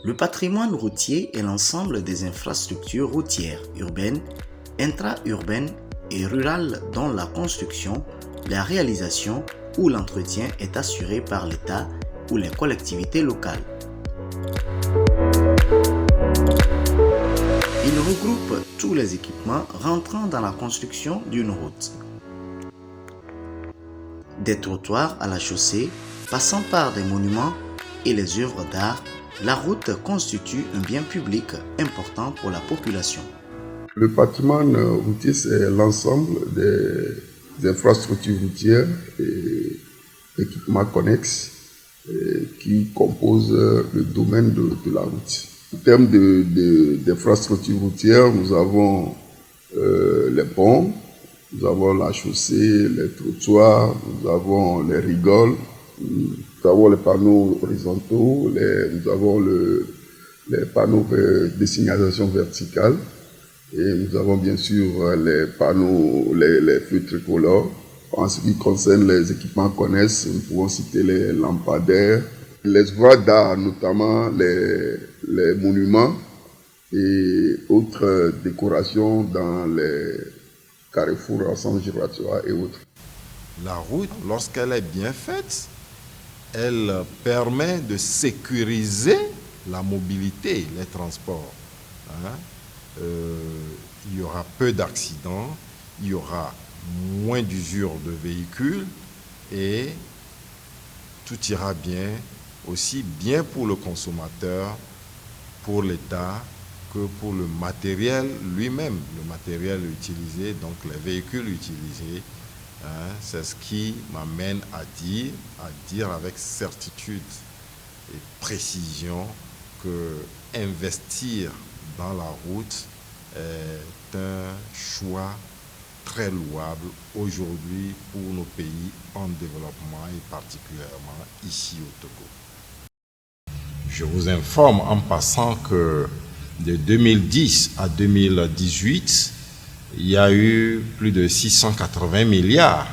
Le patrimoine routier est l'ensemble des infrastructures routières, urbaines, intra-urbaines et rurales dont la construction, la réalisation ou l'entretien est assuré par l'État ou les collectivités locales. Il regroupe tous les équipements rentrant dans la construction d'une route. Des trottoirs à la chaussée, passant par des monuments et les œuvres d'art, la route constitue un bien public important pour la population. Le patrimoine routier, c'est l'ensemble des infrastructures routières et équipements connexes qui composent le domaine de la route. En termes d'infrastructures routières, nous avons les ponts, nous avons la chaussée, les trottoirs, nous avons les rigoles, nous avons les panneaux horizontaux, nous avons les panneaux de signalisation verticale et nous avons bien sûr les panneaux, les feux tricolores. En ce qui concerne les équipements connexes, nous pouvons citer les lampadaires, les ouvrages d'art, notamment les monuments et autres décorations dans les carrefours, centres giratoires et autres. La route, lorsqu'elle est bien faite, elle permet de sécuriser la mobilité, les transports. Il y aura peu d'accidents, il y aura moins d'usure de véhicules et tout ira bien, aussi bien pour le consommateur, pour l'État, que pour le matériel lui-même, le matériel utilisé, donc les véhicules utilisés. C'est ce qui m'amène à dire avec certitude et précision que investir dans la route est un choix très louable aujourd'hui pour nos pays en développement et particulièrement ici au Togo. Je vous informe en passant que de 2010 à 2018, il y a eu plus de 680 milliards.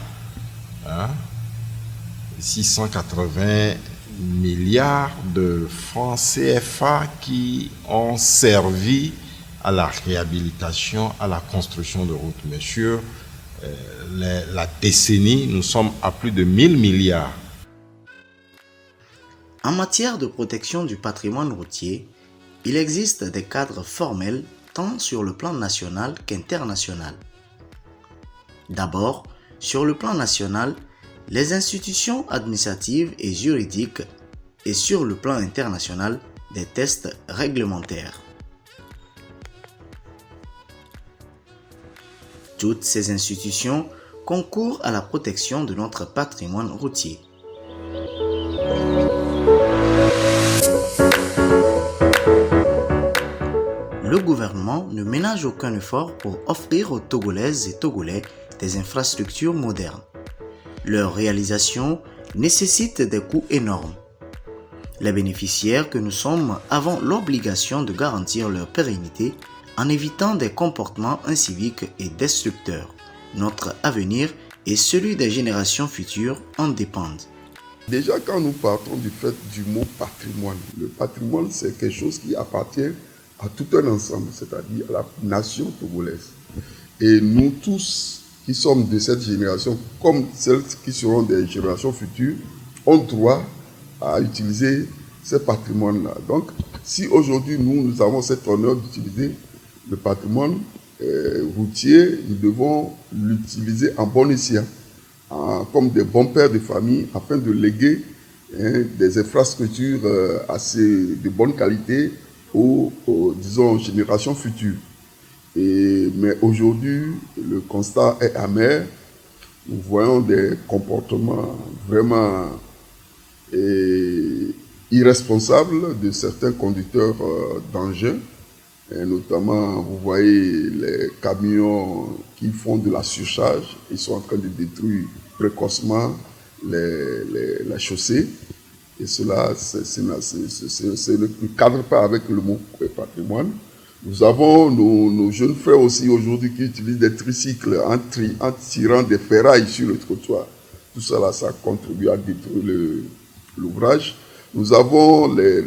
680 milliards de francs CFA qui ont servi à la réhabilitation, à la construction de routes. Mais sur la décennie, nous sommes à plus de 1000 milliards. En matière de protection du patrimoine routier, il existe des cadres formels tant sur le plan national qu'international. D'abord, sur le plan national, les institutions administratives et juridiques et sur le plan international, des tests réglementaires. Toutes ces institutions concourent à la protection de notre patrimoine routier. Le gouvernement ne ménage aucun effort pour offrir aux Togolaises et Togolais des infrastructures modernes. Leur réalisation nécessite des coûts énormes. Les bénéficiaires que nous sommes avons l'obligation de garantir leur pérennité en évitant des comportements inciviques et destructeurs. Notre avenir et celui des générations futures en dépendent. Déjà, quand nous partons du fait du mot patrimoine, le patrimoine, c'est quelque chose qui appartient à tout un ensemble, c'est-à-dire à la nation togolaise. Et nous tous qui sommes de cette génération, comme celles qui seront des générations futures, ont droit à utiliser ce patrimoine-là. Donc, si aujourd'hui nous avons cet honneur d'utiliser le patrimoine routier, nous devons l'utiliser en bon escient, comme des bons pères de famille, afin de léguer des infrastructures de bonne qualité aux disons, générations futures. Mais aujourd'hui, le constat est amer. Nous voyons des comportements vraiment irresponsables de certains conducteurs d'engins. Et notamment, vous voyez les camions qui font de la surcharge. Ils sont en train de détruire précocement la chaussée. Et cela, ne cadre pas avec le mot patrimoine. Nous avons nos jeunes frères aussi aujourd'hui qui utilisent des tricycles en tirant des ferrailles sur le trottoir. Tout cela, ça contribue à détruire l'ouvrage. Nous avons des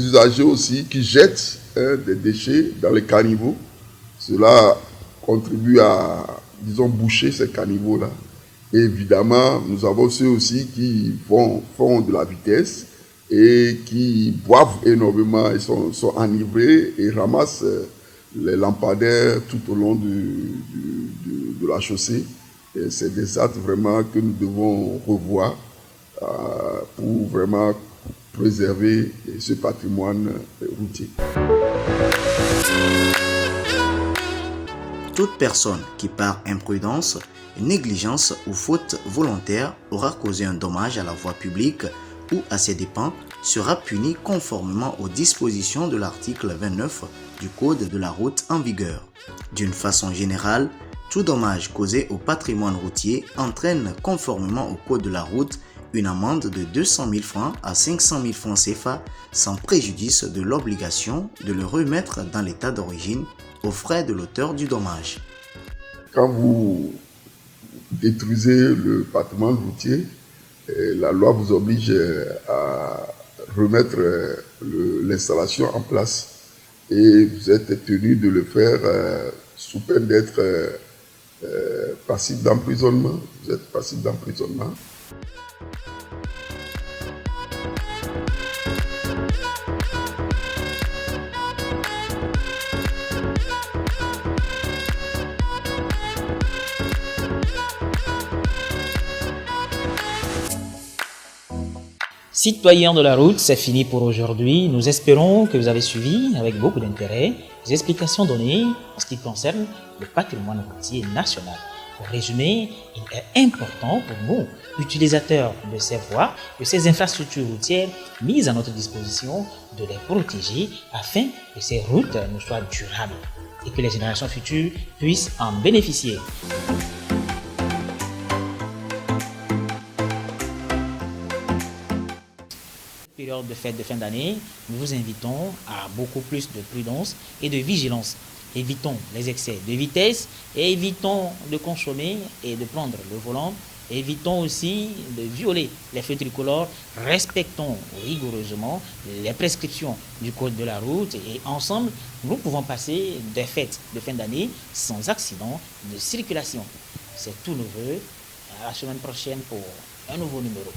usagers aussi qui jettent des déchets dans les caniveaux. Cela contribue à, boucher ces caniveaux-là. Et évidemment, nous avons ceux aussi qui font de la vitesse et qui boivent énormément et sont enivrés et ramassent les lampadaires tout au long de la chaussée. Et c'est des actes vraiment que nous devons revoir pour vraiment préserver ce patrimoine routier. Toute personne qui par imprudence, négligence ou faute volontaire aura causé un dommage à la voie publique ou à ses dépens sera punie conformément aux dispositions de l'article 29 du Code de la route en vigueur. D'une façon générale, tout dommage causé au patrimoine routier entraîne conformément au Code de la route une amende de 200 000 francs à 500 000 francs CFA sans préjudice de l'obligation de le remettre dans l'état d'origine aux frais de l'auteur du dommage. Quand vous détruisez le patrimoine routier, la loi vous oblige à remettre l'installation en place et vous êtes tenu de le faire sous peine d'être passible d'emprisonnement. Vous êtes passible d'emprisonnement. Citoyens de la route, c'est fini pour aujourd'hui. Nous espérons que vous avez suivi avec beaucoup d'intérêt les explications données en ce qui concerne le patrimoine routier national. Pour résumer, il est important pour nous, utilisateurs de ces voies, de ces infrastructures routières mises à notre disposition, de les protéger afin que ces routes nous soient durables et que les générations futures puissent en bénéficier. Période de fête de fin d'année, nous vous invitons à beaucoup plus de prudence et de vigilance. Évitons les excès de vitesse et évitons de consommer et de prendre le volant. Évitons aussi de violer les feux tricolores. Respectons rigoureusement les prescriptions du code de la route et ensemble, nous pouvons passer des fêtes de fin d'année sans accident de circulation. C'est tout nouveau. À la semaine prochaine pour un nouveau numéro.